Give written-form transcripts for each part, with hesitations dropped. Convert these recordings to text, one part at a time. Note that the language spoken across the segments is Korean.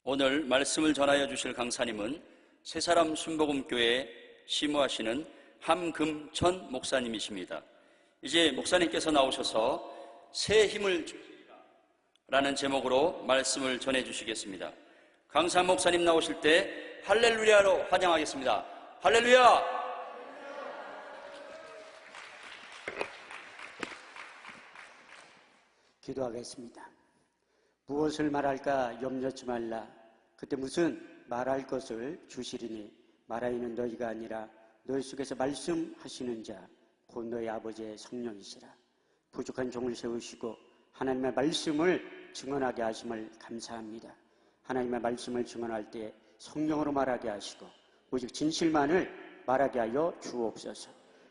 오늘 말씀을 전하여 주실 강사님은 새사람 순복음교회 시무하시는 함금천 목사님이십니다. 이제 목사님께서 나오셔서 새 힘을 주시리라 라는 제목으로 말씀을 전해 주시겠습니다. 강사 목사님 나오실 때 할렐루야로 환영하겠습니다. 할렐루야! 기도하겠습니다. 무엇을 말할까 염려치 말라. 그때 무슨 말할 것을 주시리니 말하이는 너희가 아니라 너희 속에서 말씀하시는 자 곧 너희 아버지의 성령이시라. 부족한 종을 세우시고 하나님의 말씀을 증언하게 하심을 감사합니다. 하나님의 말씀을 증언할 때 성령으로 말하게 하시고 오직 진실만을 말하게 하여 주옵소서.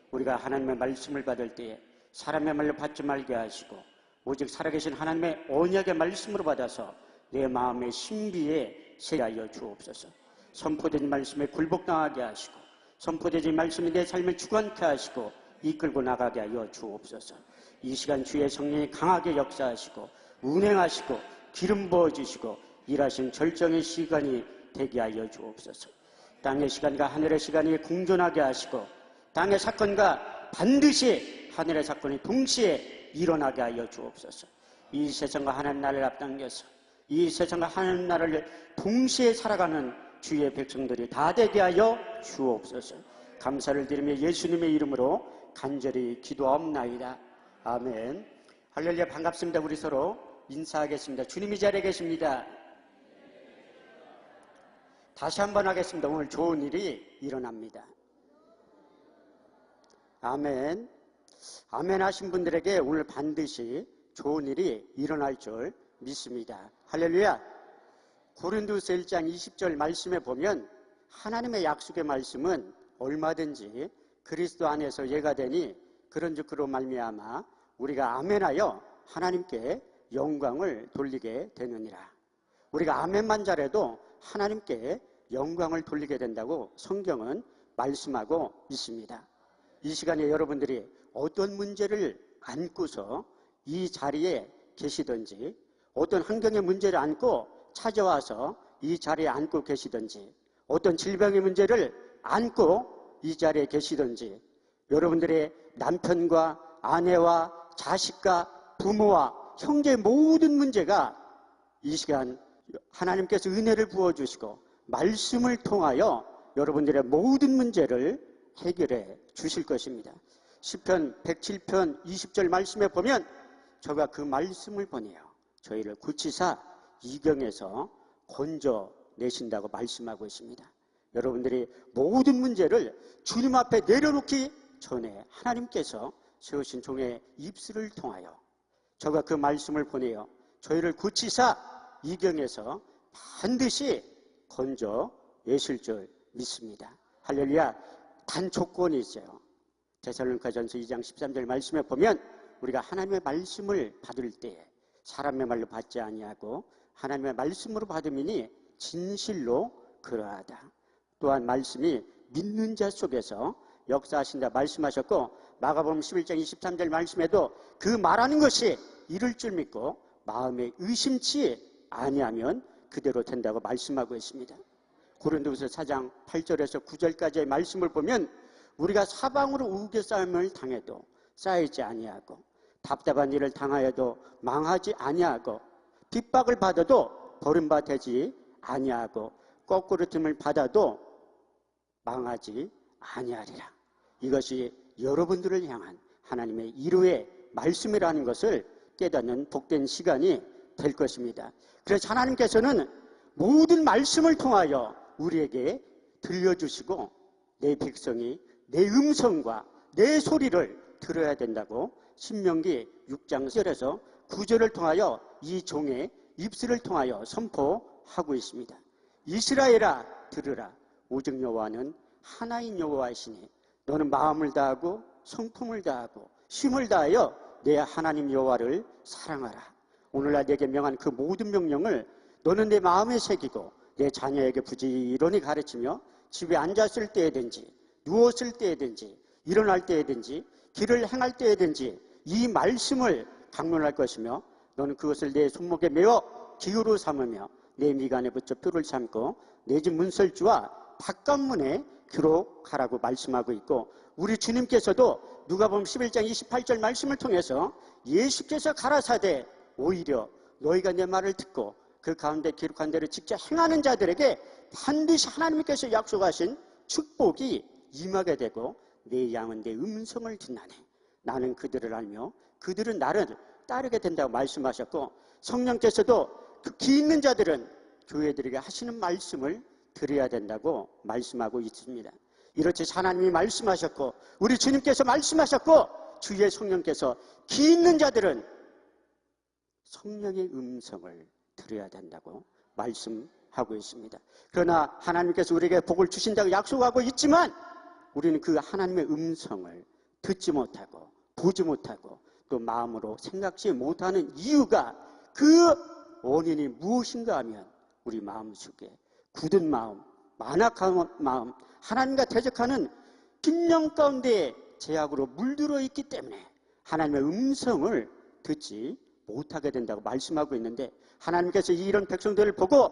우리가 하나님의 말씀을 받을 때에 사람의 말로 받지 말게 하시고 오직 살아계신 하나님의 언약의 말씀으로 받아서 내 마음의 신비에 새게 하여 주옵소서. 선포된 말씀에 굴복당하게 하시고 선포된 말씀이 내 삶을 주관케 하시고 이끌고 나가게 하여 주옵소서. 이 시간 주의 성령이 강하게 역사하시고 운행하시고 기름 부어주시고 일하신 절정의 시간이 되게 하여 주옵소서. 땅의 시간과 하늘의 시간이 공존하게 하시고 땅의 사건과 반드시 하늘의 사건이 동시에 일어나게 하여 주옵소서. 이 세상과 하나님 나라를 앞당겨서 이 세상과 하나님 나라를 동시에 살아가는 주의 백성들이 다 되게 하여 주옵소서. 감사를 드리며 예수님의 이름으로 간절히 기도하옵나이다. 아멘. 할렐루야. 반갑습니다. 우리 서로 인사하겠습니다. 주님이 자리에 계십니다. 다시 한번 하겠습니다. 오늘 좋은 일이 일어납니다. 아멘. 아멘 하신 분들에게 오늘 반드시 좋은 일이 일어날 줄 믿습니다. 할렐루야. 고린도서 1장 20절 말씀에 보면 하나님의 약속의 말씀은 얼마든지 그리스도 안에서 예가 되니 그런즉 그로 말미암아 우리가 아멘하여 하나님께 영광을 돌리게 되느니라. 우리가 아멘만 잘해도 하나님께 영광을 돌리게 된다고 성경은 말씀하고 있습니다. 이 시간에 여러분들이 어떤 문제를 안고서 이 자리에 계시든지 어떤 환경의 문제를 안고 찾아와서 이 자리에 앉고 계시든지 어떤 질병의 문제를 안고 이 자리에 계시든지 여러분들의 남편과 아내와 자식과 부모와 형제의 모든 문제가 이 시간 하나님께서 은혜를 부어주시고 말씀을 통하여 여러분들의 모든 문제를 해결해 주실 것입니다. 시편 107편 20절 말씀에 보면 저가 그 말씀을 보내요 저희를 고치사 이경에서 건져내신다고 말씀하고 있습니다. 여러분들이 모든 문제를 주님 앞에 내려놓기 전에 하나님께서 세우신 종의 입술을 통하여 저가 그 말씀을 보내요 저희를 고치사 이경에서 반드시 건져내실 줄 믿습니다. 할렐루야. 단 조건이 있어요. 데살로니가전서 2장 13절 말씀에 보면 우리가 하나님의 말씀을 받을 때에 사람의 말로 받지 아니하고 하나님의 말씀으로 받음이니 진실로 그러하다. 또한 말씀이 믿는 자 속에서 역사하신다 말씀하셨고 마가복음 11장 23절 말씀에도 그 말하는 것이 이룰 줄 믿고 마음에 의심치 아니하면 그대로 된다고 말씀하고 있습니다. 고린도후서 4장 8절에서 9절까지의 말씀을 보면 우리가 사방으로 우겨싸움을 당해도 쌓이지 아니하고 답답한 일을 당하여도 망하지 아니하고 핍박을 받아도 버림받지 아니하고 거꾸로 틈을 받아도 망하지 아니하리라. 이것이 여러분들을 향한 하나님의 이루의 말씀이라는 것을 깨닫는 복된 시간이 될 것입니다. 그래서 하나님께서는 모든 말씀을 통하여 우리에게 들려주시고 내 백성이 내 음성과 내 소리를 들어야 된다고 신명기 6장 1절에서 9절을 통하여 이 종의 입술을 통하여 선포하고 있습니다. 이스라엘아 들으라. 오직 여호와는 하나인 여호와이시니 너는 마음을 다하고 성품을 다하고 힘을 다하여 내 하나님 여호와를 사랑하라. 오늘날 내게 명한 그 모든 명령을 너는 내 마음에 새기고 내 자녀에게 부지런히 가르치며 집에 앉았을 때에든지 누웠을 때에든지 일어날 때에든지 길을 행할 때에든지 이 말씀을 강론할 것이며 너는 그것을 내 손목에 메어 기호로 삼으며 내 미간에 붙여 뼈를 삼고 내 집 문설주와 바깥문에 기록하라고 말씀하고 있고, 우리 주님께서도 누가복음 11장 28절 말씀을 통해서 예수께서 가라사대 오히려 너희가 내 말을 듣고 그 가운데 기록한 대로 직접 행하는 자들에게 반드시 하나님께서 약속하신 축복이 임하게 되고 내 양은 내 음성을 듣나니 나는 그들을 알며 그들은 나를 따르게 된다고 말씀하셨고, 성령께서도 그 기 있는 자들은 교회들에게 하시는 말씀을 들어야 된다고 말씀하고 있습니다. 이렇듯 하나님이 말씀하셨고 우리 주님께서 말씀하셨고 주의 성령께서 기 있는 자들은 성령의 음성을 들어야 된다고 말씀하고 있습니다. 그러나 하나님께서 우리에게 복을 주신다고 약속하고 있지만 우리는 그 하나님의 음성을 듣지 못하고 보지 못하고 또 마음으로 생각지 못하는 이유가, 그 원인이 무엇인가 하면 우리 마음속에 굳은 마음, 만악한 마음, 하나님과 대적하는 심령 가운데 죄악으로 물들어 있기 때문에 하나님의 음성을 듣지 못하게 된다고 말씀하고 있는데, 하나님께서 이런 백성들을 보고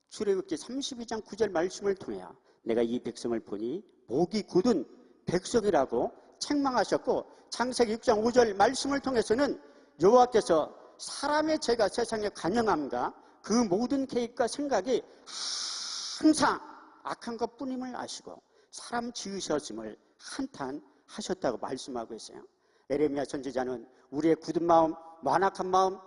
출애굽기 32장 9절 말씀을 통해 내가 이 백성을 보니 목이 굳은 백성이라고 책망하셨고, 창세기 6장 5절 말씀을 통해서는 여호와께서 사람의 죄가 세상에 관영함과 그 모든 계획과 생각이 항상 악한 것뿐임을 아시고 사람 지으셨음을 한탄하셨다고 말씀하고 있어요. 에레미야 선지자는 우리의 굳은 마음, 완악한 마음,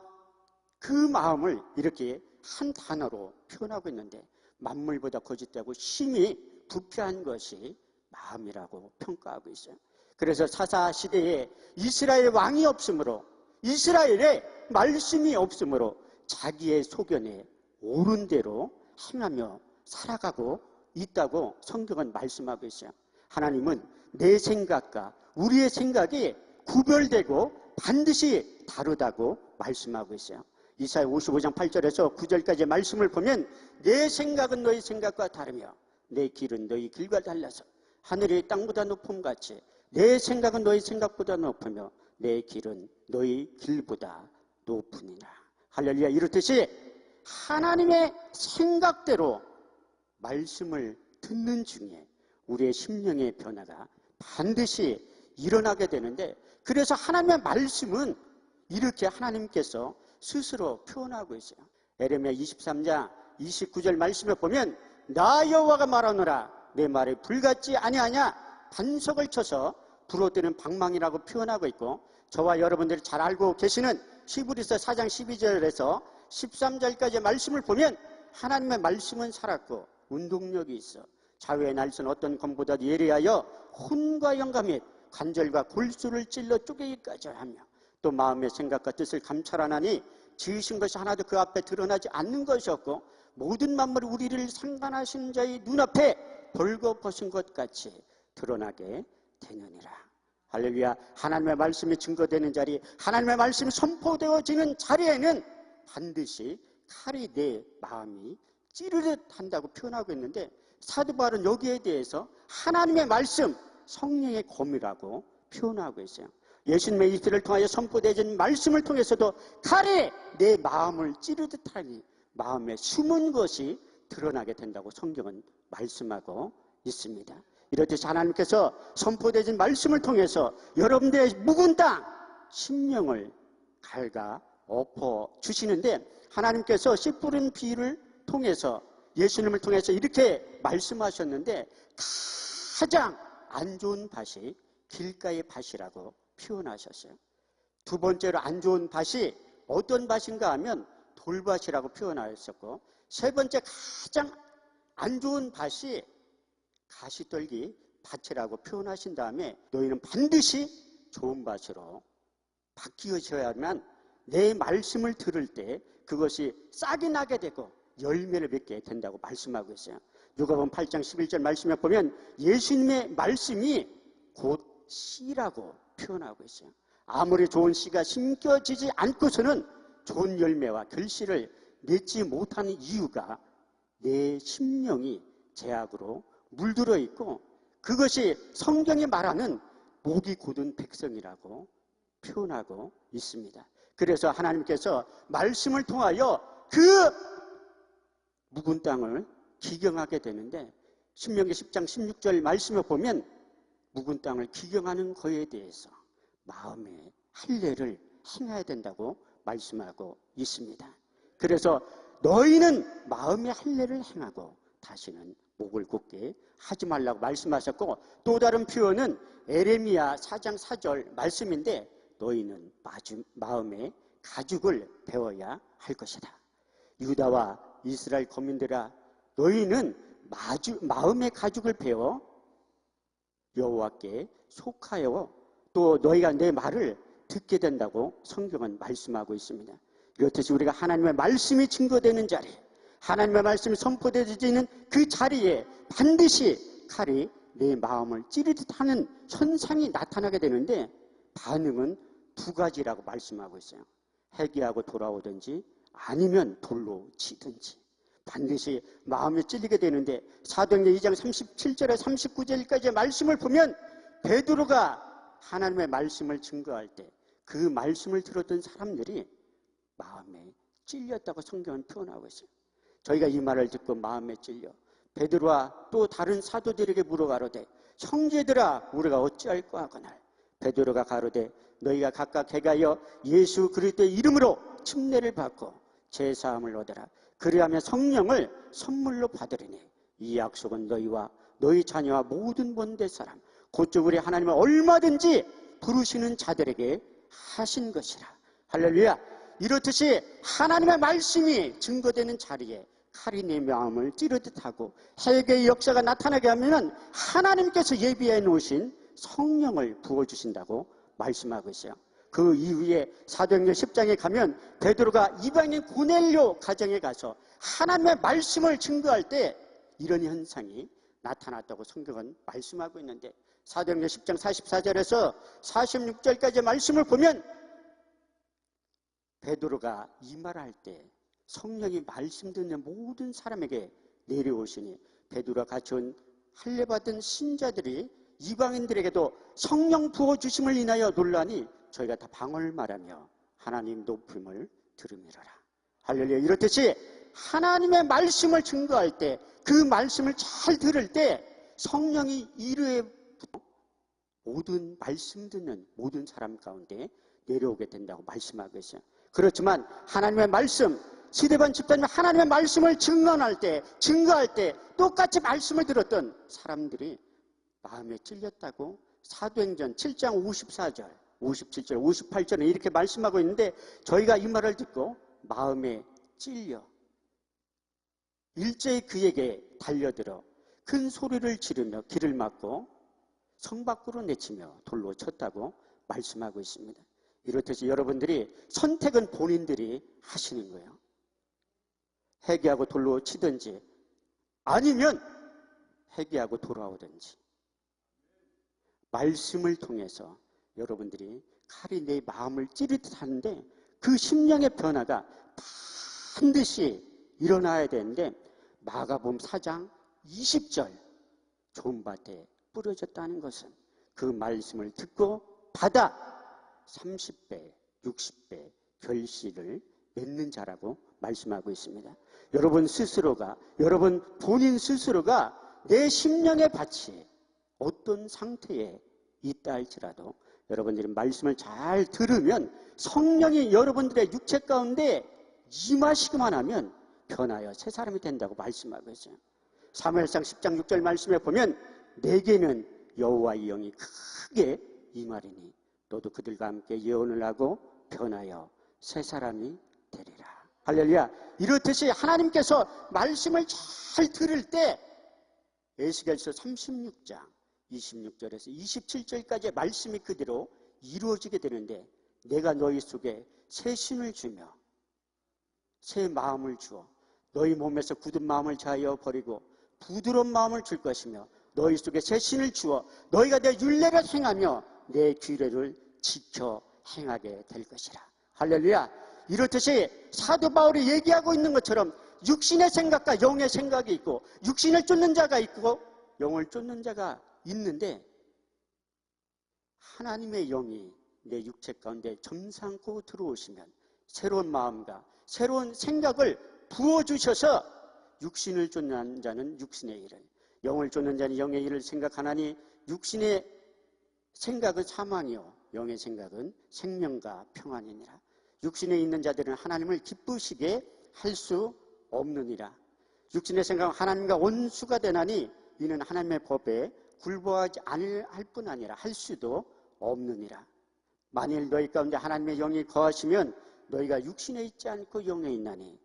그 마음을 이렇게 한 단어로 표현하고 있는데, 만물보다 거짓되고 심히 부패한 것이 마음이라고 평가하고 있어요. 그래서 사사 시대에 이스라엘 왕이 없으므로, 이스라엘에 말씀이 없으므로 자기의 소견에 옳은 대로 행하며 살아가고 있다고 성경은 말씀하고 있어요. 하나님은 내 생각과 우리의 생각이 구별되고 반드시 다르다고 말씀하고 있어요. 이사야 55장 8절에서 9절까지의 말씀을 보면 내 생각은 너희 생각과 다르며 내 길은 너희 길과 달라서 하늘이 땅보다 높음같이 내 생각은 너희 생각보다 높으며 내 길은 너희 길보다 높으니라. 할렐루야. 이렇듯이 하나님의 생각대로 말씀을 듣는 중에 우리의 심령의 변화가 반드시 일어나게 되는데, 그래서 하나님의 말씀은 이렇게 하나님께서 스스로 표현하고 있어요. 에레미야 23장 29절 말씀에 보면 나 여호와가 말하노라 내 말에 불같지 아니하냐, 반석을 쳐서 불어대는 방망이라고 표현하고 있고, 저와 여러분들이 잘 알고 계시는 히브리서 4장 12절에서 13절까지의 말씀을 보면 하나님의 말씀은 살았고 운동력이 있어 자외의 날선 어떤 검보다도 예리하여 혼과 영감 및 관절과 골수를 찔러 쪼개기까지 하며 또 마음의 생각과 뜻을 감찰하나니 지으신 것이 하나도 그 앞에 드러나지 않는 것이 없고 모든 만물이 우리를 상관하신 자의 눈앞에 벌거벗은 것 같이 드러나게 되느니라. 할렐루야. 하나님의 말씀이 증거되는 자리, 하나님의 말씀이 선포되어지는 자리에는 반드시 칼이 내 마음이 찌르듯 한다고 표현하고 있는데, 사도 바울은 여기에 대해서 하나님의 말씀, 성령의 검이라고 표현하고 있어요. 예수님의 입술을 통하여 선포되어진 말씀을 통해서도 칼이 내 마음을 찌르듯 하니 마음에 숨은 것이 드러나게 된다고 성경은 말씀하고 있습니다. 이렇듯이 하나님께서 선포되어진 말씀을 통해서 여러분들의 묵은 땅, 심령을 갉아 엎어 주시는데, 하나님께서 씨 뿌린 비를 통해서 예수님을 통해서 이렇게 말씀하셨는데, 가장 안 좋은 밭이 길가의 밭이라고 표현하셨어요. 두 번째로 안 좋은 밭이 어떤 밭인가 하면 돌밭이라고 표현하셨고, 세 번째 가장 안 좋은 밭이 가시떨기 밭이라고 표현하신 다음에 너희는 반드시 좋은 밭으로 바뀌어져야만 내 말씀을 들을 때 그것이 싹이 나게 되고 열매를 맺게 된다고 말씀하고 있어요. 누가복음 8장 11절 말씀에 보면 예수님의 말씀이 곧 씨라고 표현하고 있어요. 아무리 좋은 씨가 심겨지지 않고서는 좋은 열매와 결실을 맺지 못하는 이유가 내 심령이 죄악으로 물들어 있고, 그것이 성경이 말하는 목이 곧은 백성이라고 표현하고 있습니다. 그래서 하나님께서 말씀을 통하여 그 묵은 땅을 기경하게 되는데 신명기 10장 16절 말씀에 보면 묵은 땅을 기경하는 거에 대해서 마음의 할례를 행해야 된다고 말씀하고 있습니다. 그래서 너희는 마음의 할례를 행하고 다시는 목을 굳게 하지 말라고 말씀하셨고, 또 다른 표현은 에레미야 4장 4절 말씀인데 너희는 마음의 가죽을 배워야 할 것이다. 유다와 이스라엘 거민들아, 너희는 마음의 가죽을 배워 여호와께 속하여 또 너희가 내 말을 듣게 된다고 성경은 말씀하고 있습니다. 이렇듯이 우리가 하나님의 말씀이 증거되는 자리, 하나님의 말씀이 선포되어지는 그 자리에 반드시 칼이 내 마음을 찌르듯 하는 현상이 나타나게 되는데, 반응은 두 가지라고 말씀하고 있어요. 회개하고 돌아오든지 아니면 돌로 치든지 반드시 마음에 찔리게 되는데, 사도행전 2장 37절에 39절까지의 말씀을 보면 베드로가 하나님의 말씀을 증거할 때 그 말씀을 들었던 사람들이 마음에 찔렸다고 성경은 표현하고 있어요. 저희가 이 말을 듣고 마음에 찔려 베드로와 또 다른 사도들에게 물어가로되 형제들아 우리가 어찌할까 하거늘, 베드로가 가로되 너희가 각각 행하여 예수 그리스도의 이름으로 침례를 받고 제사함을 얻으라. 그리하면 성령을 선물로 받으리니 이 약속은 너희와 너희 자녀와 모든 본대 사람 곧즉 우리 하나님을 얼마든지 부르시는 자들에게 하신 것이라. 할렐루야. 이렇듯이 하나님의 말씀이 증거되는 자리에 칼이 내 마음을 찌르듯 하고 회개의 역사가 나타나게 하면 하나님께서 예비해 놓으신 성령을 부어주신다고 말씀하고 있어요. 그 이후에 사도행전 10장에 가면 베드로가 이방인 고넬료 가정에 가서 하나님의 말씀을 증거할 때 이런 현상이 나타났다고 성경은 말씀하고 있는데, 사도행전 10장 44절에서 46절까지의 말씀을 보면 베드로가 이 말할 때 성령이 말씀 듣는 모든 사람에게 내려오시니 베드로가 같이 온 할례 받은 신자들이 이방인들에게도 성령 부어주심을 인하여 놀라니 저희가 다 방언을 말하며 하나님 높임을 들음이로라. 할렐루야. 이렇듯이 하나님의 말씀을 증거할 때, 그 말씀을 잘 들을 때 성령이 이르에 모든 말씀 듣는 모든 사람 가운데 내려오게 된다고 말씀하고 있어요. 그렇지만 하나님의 말씀, 시대반 집사님이 하나님의 말씀을 증언할 때, 증거할 때 똑같이 말씀을 들었던 사람들이 마음에 찔렸다고 사도행전 7장 54절, 57절, 58절은 이렇게 말씀하고 있는데, 저희가 이 말을 듣고 마음에 찔려 일제히 그에게 달려들어 큰 소리를 지르며 길을 막고 성 밖으로 내치며 돌로 쳤다고 말씀하고 있습니다. 이렇듯이 여러분들이 선택은 본인들이 하시는 거예요. 회개하고 돌로 치든지 아니면 회개하고 돌아오든지, 말씀을 통해서 여러분들이 칼이 내 마음을 찌르듯 하는데 그 심령의 변화가 반드시 일어나야 되는데, 마가복음 4장 20절 좋은 밭에 뿌려졌다는 것은 그 말씀을 듣고 받아 30배, 60배 결실을 맺는 자라고 말씀하고 있습니다. 여러분 스스로가, 여러분 본인 스스로가 내 심령의 밭이 어떤 상태에 있다 할지라도 여러분들이 말씀을 잘 들으면 성령이 여러분들의 육체 가운데 임하시기만 하면 변하여 새 사람이 된다고 말씀하고 있어요. 사무엘상 10장 6절 말씀에 보면 내게는 여호와의 영이 크게 임하리니 너도 그들과 함께 예언을 하고 변하여 새 사람이 되리라. 할렐루야. 이렇듯이 하나님께서 말씀을 잘 들을 때 에스겔서 36장 26절에서 27절까지의 말씀이 그대로 이루어지게 되는데, 내가 너희 속에 새 신을 주며 새 마음을 주어 너희 몸에서 굳은 마음을 자하여 버리고 부드러운 마음을 줄 것이며 너희 속에 새 신을 주어 너희가 내 율례를 행하며 내 규례를 지켜 행하게 될 것이라. 할렐루야. 이렇듯이 사도 바울이 얘기하고 있는 것처럼 육신의 생각과 영의 생각이 있고, 육신을 쫓는 자가 있고 영을 쫓는 자가 있는데, 하나님의 영이 내 육체 가운데 점삼고 들어오시면 새로운 마음과 새로운 생각을 부어주셔서 육신을 쫓는 자는 육신의 일을, 영을 쫓는 자는 영의 일을 생각하나니 육신의 생각은 사망이요 영의 생각은 생명과 평안이니라. 육신에 있는 자들은 하나님을 기쁘시게 할 수 없느니라. 육신의 생각은 하나님과 원수가 되나니 이는 하나님의 법에 굴복하지 않을 뿐 아니라 할 수도 없느니라. 만일 너희 가운데 하나님의 영이 거하시면 너희가 육신에 있지 않고 영에 있나니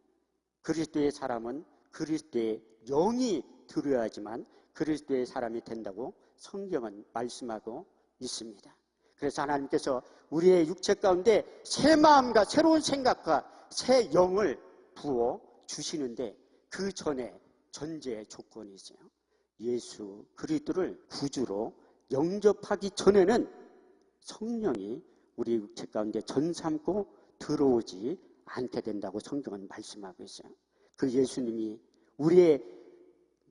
그리스도의 사람은 그리스도의 영이 들어야지만 그리스도의 사람이 된다고 성경은 말씀하고 있습니다. 그래서 하나님께서 우리의 육체 가운데 새 마음과 새로운 생각과 새 영을 부어 주시는데 그 전에 전제 조건이 있어요. 예수 그리스도를 구주로 영접하기 전에는 성령이 우리 육체 가운데 전삼고 들어오지 않게 된다고 성경은 말씀하고 있어요. 그 예수님이 우리의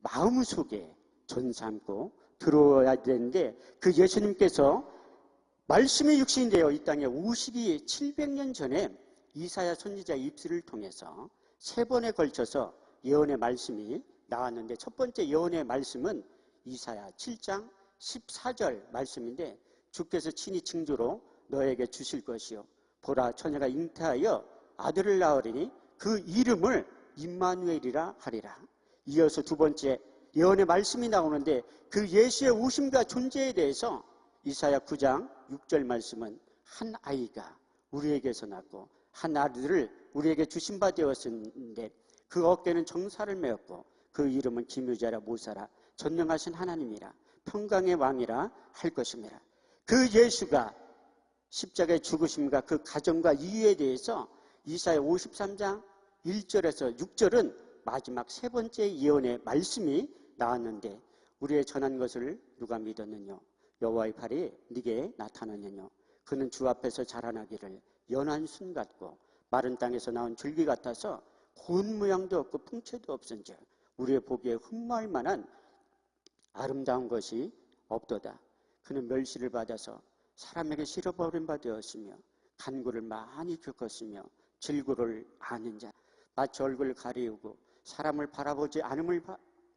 마음속에 전삼고 들어와야 되는데 그 예수님께서 말씀이 육신이 되어 이 땅에 오시기 700년 전에 이사야 선지자의 입술을 통해서 3번에 걸쳐서 예언의 말씀이 나왔는데 첫 번째 예언의 말씀은 이사야 7장 14절 말씀인데 주께서 친히 징조로 너에게 주실 것이요 보라 처녀가 잉태하여 아들을 낳으리니 그 이름을 임마누엘이라 하리라. 이어서 두 번째 예언의 말씀이 나오는데 그 예수의 오심과 존재에 대해서 이사야 9장 6절 말씀은 한 아이가 우리에게서 낳고 한 아들을 우리에게 주신 바 되었는데 그 어깨는 정사를 메었고 그 이름은 기묘자라 모사라 전능하신 하나님이라 평강의 왕이라 할 것입니다. 그 예수가 십자가의 죽으심과 그 가정과 이유에 대해서 이사야 53장 1절에서 6절은 마지막 세 번째 예언의 말씀이 나왔는데 우리의 전한 것을 누가 믿었느냐 여호와의 팔이 네게 나타났느냐 그는 주 앞에서 자라나기를 연한 순 같고 마른 땅에서 나온 줄기 같아서 고운 모양도 없고 풍채도 없은즉 우리의 보기에 흠모할 만한 아름다운 것이 없도다. 그는 멸시를 받아서 사람에게 실어버린 바 되었으며 간구를 많이 겪었으며 질고를 아는 자 마치 얼굴을 가리우고 사람을 바라보지 않음을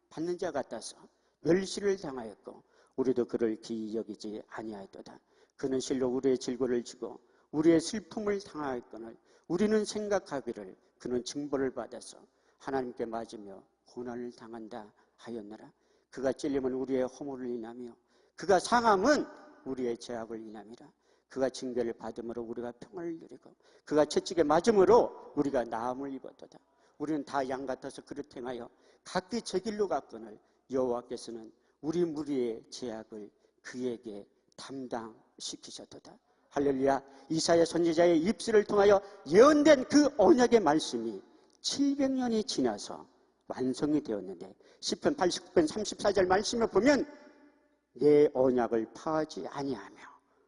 받는 자 같아서 멸시를 당하였고 우리도 그를 기이 여기지 아니하였도다. 그는 실로 우리의 질고를 지고 우리의 슬픔을 당하였거늘 우리는 생각하기를 그는 징벌을 받아서 하나님께 맞으며 고난을 당한다 하였느라. 그가 찔림은 우리의 허물을 인하며 그가 상함은 우리의 죄악을 인함이라. 그가 징계를 받음으로 우리가 평을 누리고 그가 채찍에 맞음으로 우리가 나음을 입었도다. 우리는 다 양 같아서 그릇 행하여 각기 제 길로 갔거늘 여호와께서는 우리 무리의 죄악을 그에게 담당시키셨도다. 할렐루야. 이사야 선지자의 입술을 통하여 예언된 그 언약의 말씀이 700년이 지나서 완성이 되었는데 시편 89편 34절 말씀을 보면 내 언약을 파하지 아니하며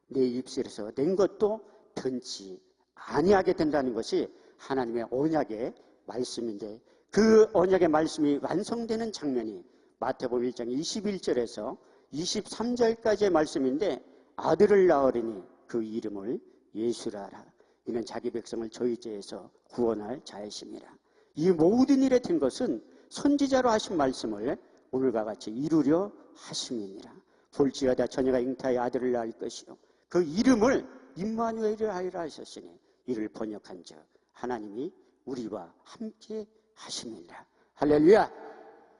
내 입술에서 낸 것도 변치 아니하게 된다는 것이 하나님의 언약의 말씀인데 그 언약의 말씀이 완성되는 장면이 마태복음 1장 21절에서 23절까지의 말씀인데 아들을 낳으리니 그 이름을 예수라 하라. 이는 자기 백성을 저희 죄에서 구원할 자이심이라. 이 모든 일에 된 것은 선지자로 하신 말씀을 오늘과 같이 이루려 하심이니라. 볼지어다 처녀가 잉태하여 아들을 낳을 것이요 그 이름을 임마누엘이라 하리라 하셨으니 이를 번역한 즉 하나님이 우리와 함께 하심이니라. 할렐루야.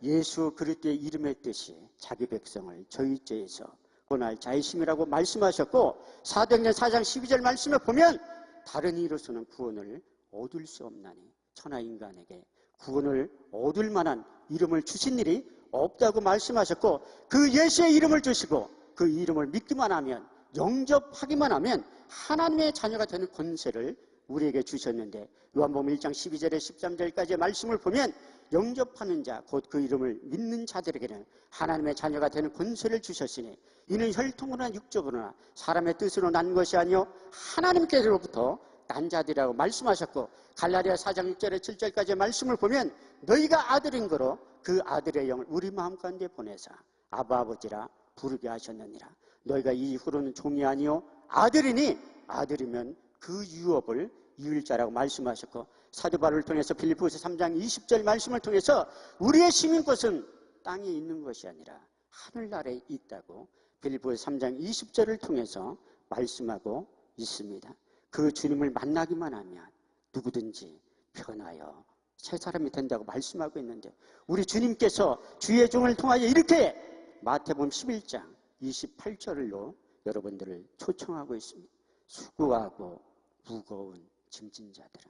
예수 그리스도의 이름의 뜻이 자기 백성을 저희 죄에서 구원할 자이심이라고 말씀하셨고 사도행전 4장 12절 말씀을 보면 다른 이로서는 구원을 얻을 수 없나니 천하 인간에게 구원을 얻을 만한 이름을 주신 일이 없다고 말씀하셨고 그 예수의 이름을 주시고 그 이름을 믿기만 하면 영접하기만 하면 하나님의 자녀가 되는 권세를 우리에게 주셨는데 요한복음 1장 12절에 13절까지의 말씀을 보면 영접하는 자 곧 그 이름을 믿는 자들에게는 하나님의 자녀가 되는 권세를 주셨으니 이는 혈통으로나 육적으로나 사람의 뜻으로 난 것이 아니요 하나님께로부터 난 자들이라고 말씀하셨고 갈라디아 4장 6절에 7절까지의 말씀을 보면 너희가 아들인 거로 그 아들의 영을 우리 마음 가운데 보내사 아바 아버지라 부르게 하셨느니라. 너희가 이후로는 종이 아니요 아들이니 아들이면 그 유업을 이을 자라고 말씀하셨고 사도 바울을 통해서 빌립보서 3장 20절 말씀을 통해서 우리의 시민권은 땅에 있는 것이 아니라 하늘나라에 있다고 빌립보서 3장 20절을 통해서 말씀하고 있습니다. 그 주님을 만나기만 하면 누구든지 변하여 새 사람이 된다고 말씀하고 있는데, 우리 주님께서 주의 종을 통하여 이렇게 마태복음 11장 28절로 여러분들을 초청하고 있습니다. 수고하고 무거운 짐진 자들아,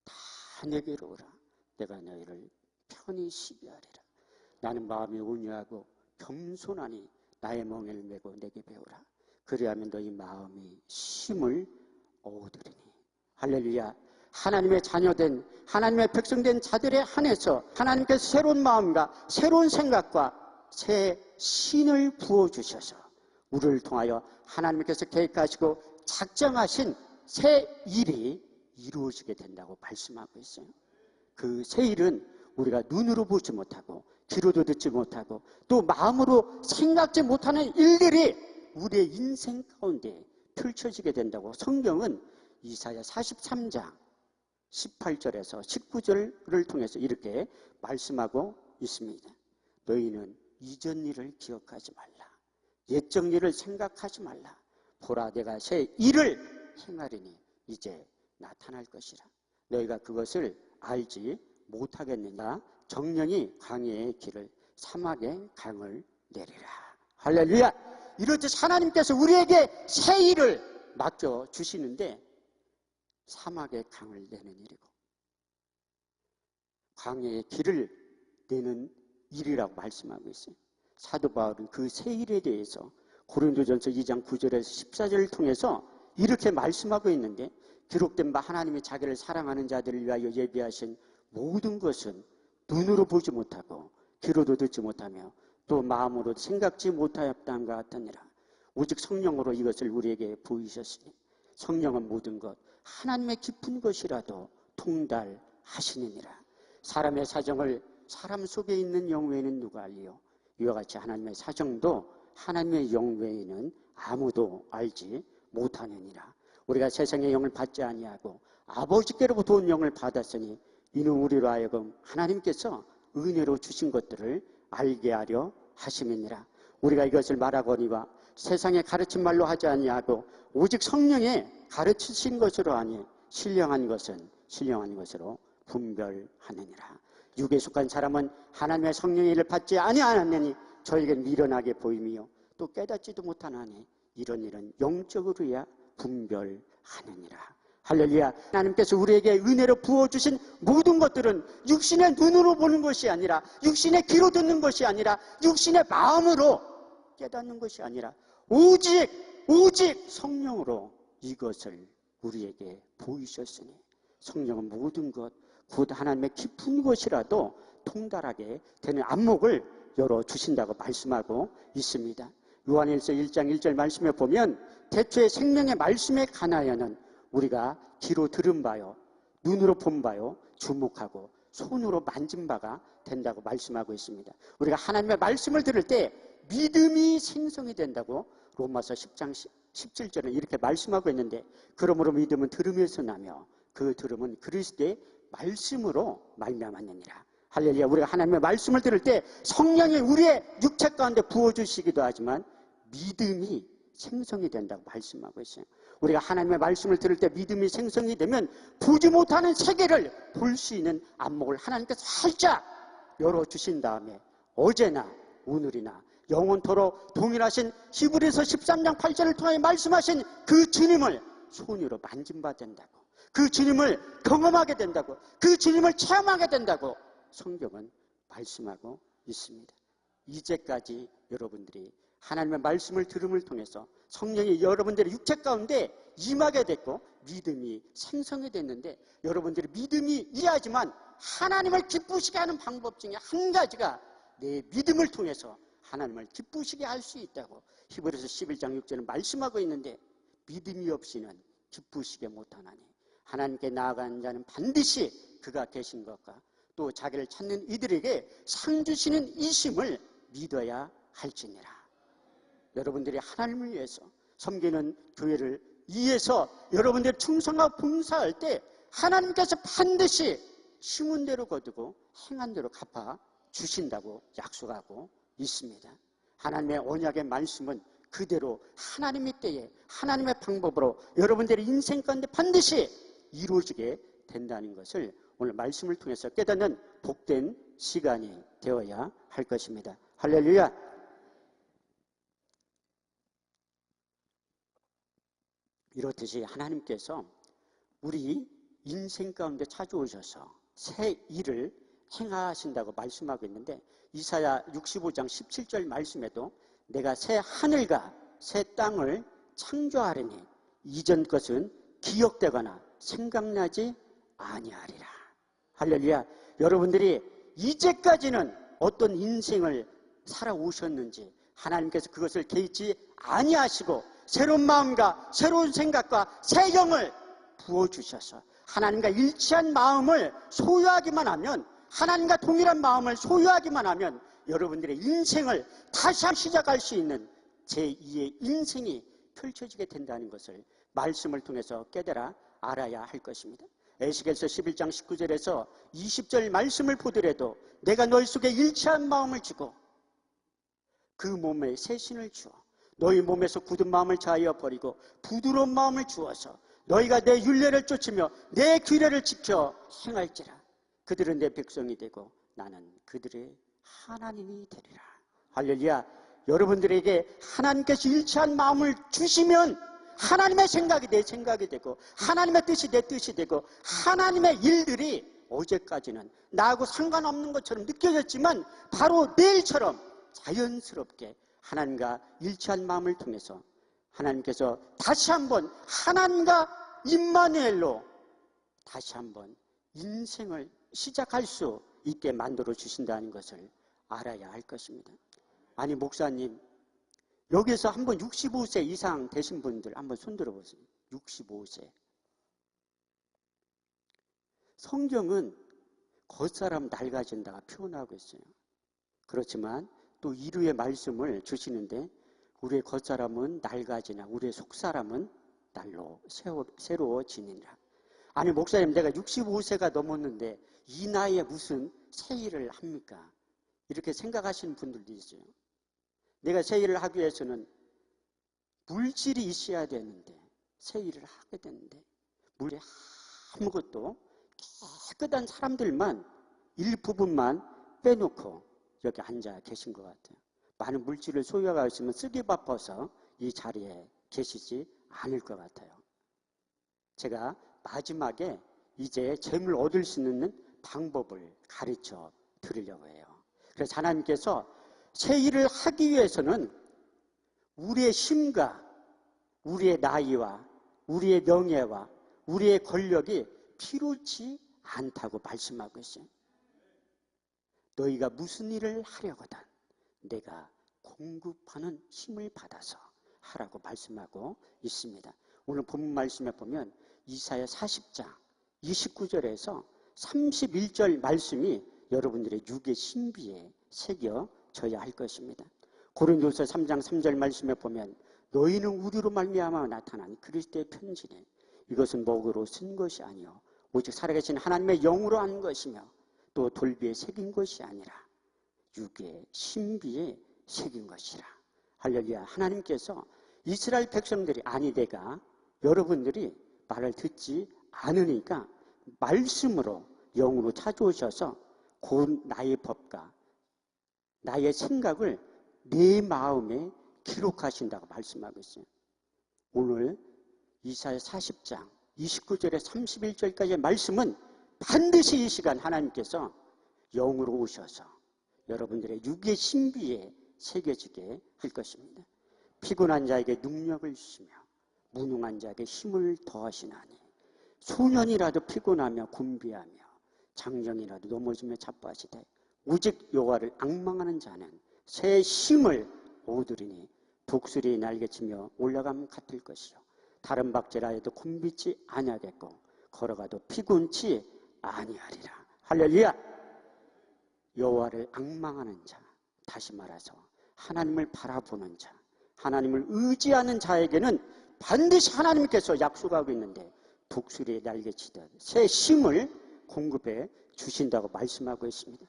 다 내게로 오라. 내가 너희를 편히 쉬게 하리라. 나는 마음이 온유하고 겸손하니 나의 멍에를 메고 내게 배우라. 그리하면 너희 마음이 쉼을 얻으리니. 할렐루야. 하나님의 자녀된, 하나님의 백성된 자들에 한해서 하나님께서 새로운 마음과 새로운 생각과 새 신을 부어주셔서 우리를 통하여 하나님께서 계획하시고 작정하신 새 일이 이루어지게 된다고 말씀하고 있어요. 그 새 일은 우리가 눈으로 보지 못하고 귀로도 듣지 못하고 또 마음으로 생각지 못하는 일들이 우리의 인생 가운데 펼쳐지게 된다고 성경은 이사야 43장 18절에서 19절을 통해서 이렇게 말씀하고 있습니다. 너희는 이전 일을 기억하지 말라. 옛적 일을 생각하지 말라. 보라, 내가 새 일을 행하리니 이제 나타날 것이라. 너희가 그것을 알지 못하겠느냐. 정령이 광야의 길을, 사막의 강을 내리라. 할렐루야. 이렇듯 하나님께서 우리에게 새 일을 맡겨주시는데 사막의 강을 내는 일이고 광야의 길을 내는 일이라고 말씀하고 있어요. 사도 바울은 그 새 일에 대해서 고린도전서 2장 9절에서 14절을 통해서 이렇게 말씀하고 있는데, 기록된 바 하나님이 자기를 사랑하는 자들을 위하여 예비하신 모든 것은 눈으로 보지 못하고 귀로도 듣지 못하며 또 마음으로 생각지 못하였다함과 같으니라. 오직 성령으로 이것을 우리에게 보이셨으니 성령은 모든 것 하나님의 깊은 것이라도 통달하시느니라. 사람의 사정을 사람 속에 있는 영 외에는 누가 알리요? 이와 같이 하나님의 사정도 하나님의 영 외에는 아무도 알지 못하느니라. 우리가 세상의 영을 받지 아니하고 아버지께로부터 온 영을 받았으니 이는 우리로 하여금 하나님께서 은혜로 주신 것들을 알게 하려 하심이니라. 우리가 이것을 말하거니와 세상에 가르친 말로 하지 아니하고 오직 성령의 가르치신 것으로 하니 신령한 것은 신령한 것으로 분별하느니라. 육에 속한 사람은 하나님의 성령의 일을 받지 아니하느니 저에게 미련하게 보임이요 또 깨닫지도 못하나니 이런 일은 영적으로야 분별하느니라. 할렐루야. 하나님께서 우리에게 은혜로 부어주신 모든 것들은 육신의 눈으로 보는 것이 아니라, 육신의 귀로 듣는 것이 아니라, 육신의 마음으로 깨닫는 것이 아니라 오직 성령으로 이것을 우리에게 보이셨으니 성령은 모든 것 곧 하나님의 깊은 것이라도 통달하게 되는 안목을 열어주신다고 말씀하고 있습니다. 요한일서 1장 1절 말씀에 보면 태초에 생명의 말씀에 관하여는 우리가 귀로 들은 바요 눈으로 본 바요 주목하고 손으로 만진 바가 된다고 말씀하고 있습니다. 우리가 하나님의 말씀을 들을 때 믿음이 생성이 된다고 로마서 10장 17절은 이렇게 말씀하고 있는데, 그러므로 믿음은 들음에서 나며 그 들음은 그리스도의 말씀으로 말미암았느니라. 할렐루야. 우리가 하나님의 말씀을 들을 때 성령이 우리의 육체 가운데 부어주시기도 하지만 믿음이 생성이 된다고 말씀하고 있어요. 우리가 하나님의 말씀을 들을 때 믿음이 생성이 되면 보지 못하는 세계를 볼 수 있는 안목을 하나님께서 살짝 열어주신 다음에 어제나 오늘이나 영원토록 동일하신 히브리서 13장 8절을 통해 말씀하신 그 주님을 손으로 만진바 된다고, 그 주님을 경험하게 된다고, 그 주님을 체험하게 된다고 성경은 말씀하고 있습니다. 이제까지 여러분들이 하나님의 말씀을 들음을 통해서 성령이 여러분들의 육체 가운데 임하게 됐고 믿음이 생성이 됐는데, 여러분들이 믿음이 이해하지만 하나님을 기쁘시게 하는 방법 중에 한 가지가 내 믿음을 통해서 하나님을 기쁘시게 할 수 있다고 히브리서 11장 6절은 말씀하고 있는데, 믿음이 없이는 기쁘시게 못하나니 하나님께 나아가는 자는 반드시 그가 계신 것과 또 자기를 찾는 이들에게 상 주시는 이심을 믿어야 할지니라. 여러분들이 하나님을 위해서 섬기는 교회를 위해서 여러분들이 충성하고 봉사할 때 하나님께서 반드시 심은 대로 거두고 행한 대로 갚아 주신다고 약속하고 있습니다. 하나님의 언약의 말씀은 그대로 하나님의 때에 하나님의 방법으로 여러분들의 인생 가운데 반드시 이루어지게 된다는 것을 오늘 말씀을 통해서 깨닫는 복된 시간이 되어야 할 것입니다. 할렐루야. 이렇듯이 하나님께서 우리 인생 가운데 찾아오셔서 새 일을 행하신다고 말씀하고 있는데, 이사야 65장 17절 말씀에도 내가 새 하늘과 새 땅을 창조하리니 이전 것은 기억되거나 생각나지 아니하리라. 할렐루야. 여러분들이 이제까지는 어떤 인생을 살아오셨는지 하나님께서 그것을 개의치 아니하시고 새로운 마음과 새로운 생각과 새 영을 부어주셔서 하나님과 일치한 마음을 소유하기만 하면, 하나님과 동일한 마음을 소유하기만 하면 여러분들의 인생을 다시 시작할 수 있는 제2의 인생이 펼쳐지게 된다는 것을 말씀을 통해서 깨달아 알아야 할 것입니다. 에스겔서 11장 19절에서 20절 말씀을 보더라도 내가 너희 속에 일치한 마음을 주고 그 몸에 새 신을 주어 너희 몸에서 굳은 마음을 자하여 버리고 부드러운 마음을 주어서 너희가 내 율례를 쫓으며 내 규례를 지켜 행할지라. 그들은 내 백성이 되고 나는 그들의 하나님이 되리라. 할렐루야. 여러분들에게 하나님께서 일치한 마음을 주시면 하나님의 생각이 내 생각이 되고 하나님의 뜻이 내 뜻이 되고 하나님의 일들이 어제까지는 나하고 상관없는 것처럼 느껴졌지만 바로 내일처럼 자연스럽게 하나님과 일치한 마음을 통해서 하나님께서 다시 한번 하나님과 임마누엘로 다시 한번 인생을 시작할 수 있게 만들어 주신다는 것을 알아야 할 것입니다. 아니 목사님, 여기서 한번 65세 이상 되신 분들 한번 손들어 보세요. 65세. 성경은 겉사람 낡아진다가 표현하고 있어요. 그렇지만 또 이루의 말씀을 주시는데 우리의 겉사람은 낡아지나 우리의 속사람은 날로 새로워지니라. 아니 목사님, 내가 65세가 넘었는데 이 나이에 무슨 새 일을 합니까? 이렇게 생각하시는 분들도 있어요. 내가 새 일을 하기 위해서는 물질이 있어야 되는데 새 일을 하게 되는데 물에 아무것도 깨끗한 사람들만 일부분만 빼놓고 여기 앉아 계신 것 같아요. 많은 물질을 소유하고 있으면 쓰기 바빠서 이 자리에 계시지 않을 것 같아요. 제가 마지막에 이제 재물 얻을 수 있는 방법을 가르쳐 드리려고 해요. 그래서 하나님께서 새 일을 하기 위해서는 우리의 힘과 우리의 나이와 우리의 명예와 우리의 권력이 필요치 않다고 말씀하고 있어요. 너희가 무슨 일을 하려거든 내가 공급하는 힘을 받아서 하라고 말씀하고 있습니다. 오늘 본문 말씀에 보면 이사야 40장 29절에서 31절 말씀이 여러분들의 육의 신비에 새겨져야 할 것입니다. 고린도서 3장 3절 말씀에 보면 너희는 우리로 말미암아 나타난 그리스도의 편지니 이것은 목으로 쓴 것이 아니요 오직 살아계신 하나님의 영으로 한 것이며 또 돌비에 새긴 것이 아니라 육의 신비에 새긴 것이라. 할렐루야. 하나님께서 이스라엘 백성들이 아니 내가 여러분들이 말을 듣지 않으니까 말씀으로 영으로 찾아오셔서 곧 나의 법과 나의 생각을 내 마음에 기록하신다고 말씀하고 있어요. 오늘 이사야 40장 29절에 31절까지의 말씀은 반드시 이 시간 하나님께서 영으로 오셔서 여러분들의 육의 신비에 새겨지게 할 것입니다. 피곤한 자에게 능력을 주시며 무능한 자에게 힘을 더하시나니 소년이라도 피곤하며 곤비하며 장정이라도 넘어지며 자빠지되 오직 여호와를 앙망하는 자는 새 힘을 얻으리니 독수리의 날개치며 올라감 같을 것이요 다른 박제라 해도 곤비지 아니하겠고 걸어가도 피곤치 아니하리라. 할렐루야. 여호와를 앙망하는 자, 다시 말해서 하나님을 바라보는 자, 하나님을 의지하는 자에게는 반드시 하나님께서 약속하고 있는데 독수리에 날개치듯 새 힘을 공급해 주신다고 말씀하고 있습니다.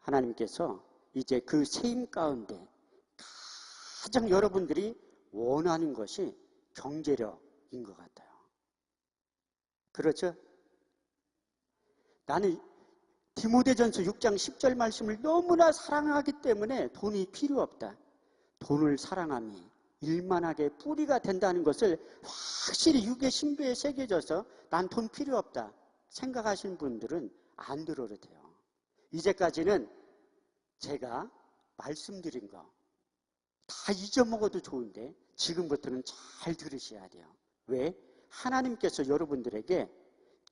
하나님께서 이제 그 새 힘 가운데 가장 여러분들이 원하는 것이 경제력인 것 같아요. 그렇죠? 나는 디모데전서 6장 10절 말씀을 너무나 사랑하기 때문에 돈이 필요 없다. 돈을 사랑함이 일만하게 뿌리가 된다는 것을 확실히 육의 신비에 새겨져서 난 돈 필요 없다 생각하시는 분들은 안 들어도 돼요. 이제까지는 제가 말씀드린 거 다 잊어먹어도 좋은데 지금부터는 잘 들으셔야 돼요. 왜? 하나님께서 여러분들에게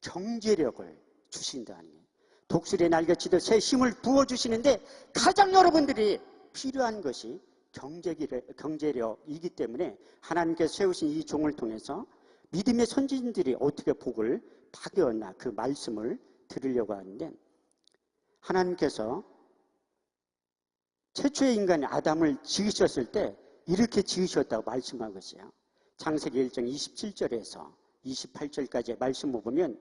경제력을 주신다는 거예요. 독수리에 날개치듯 새 힘을 부어주시는데 가장 여러분들이 필요한 것이 경제력이기 때문에 하나님께서 세우신 이 종을 통해서 믿음의 선진들이 어떻게 복을 받았나 그 말씀을 들으려고 하는데, 하나님께서 최초의 인간 아담을 지으셨을 때 이렇게 지으셨다고 말씀하고 있어요. 창세기 1장 27절에서 28절까지의 말씀을 보면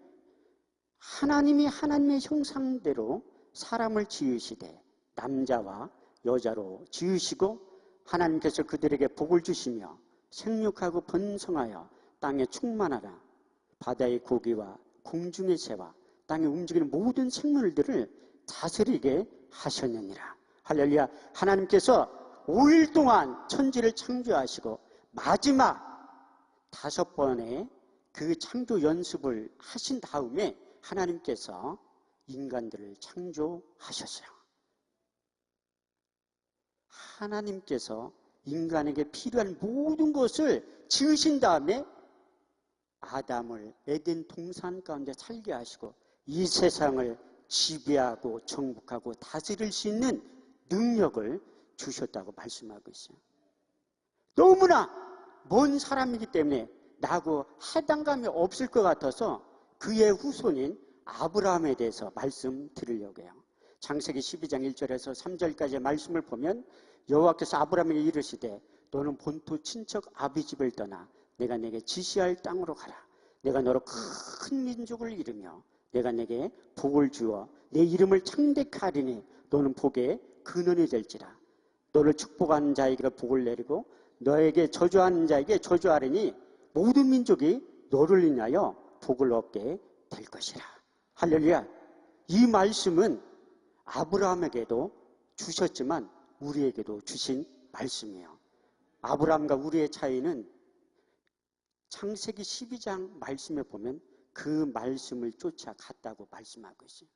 하나님이 하나님의 형상대로 사람을 지으시되 남자와 여자로 지으시고 하나님께서 그들에게 복을 주시며 생육하고 번성하여 땅에 충만하라. 바다의 고기와 공중의 새와 땅에 움직이는 모든 생물들을 다스리게 하셨느니라. 할렐루야. 하나님께서 5일 동안 천지를 창조하시고 마지막 5번의 그 창조 연습을 하신 다음에 하나님께서 인간들을 창조하셨어요. 하나님께서 인간에게 필요한 모든 것을 지으신 다음에 아담을 에덴 동산 가운데 살게 하시고 이 세상을 지배하고 정복하고 다스릴 수 있는 능력을 주셨다고 말씀하고 있어요. 너무나 먼 사람이기 때문에 나하고 해당감이 없을 것 같아서 그의 후손인 아브라함에 대해서 말씀드리려고 해요. 창세기 12장 1절에서 3절까지의 말씀을 보면 여호와께서 아브라함에게 이르시되 너는 본토 친척 아비집을 떠나 내가 내게 지시할 땅으로 가라. 내가 너로 큰 민족을 이루며 내가 내게 복을 주어 내 이름을 창대케 하리니 너는 복의 근원이 될지라. 너를 축복하는 자에게 복을 내리고 너에게 저주하는 자에게 저주하리니 모든 민족이 너를 인하여 복을 얻게 될 것이라. 할렐루야. 이 말씀은 아브라함에게도 주셨지만 우리에게도 주신 말씀이에요. 아브라함과 우리의 차이는 창세기 12장 말씀에 보면 그 말씀을 쫓아갔다고 말씀하고 있어요.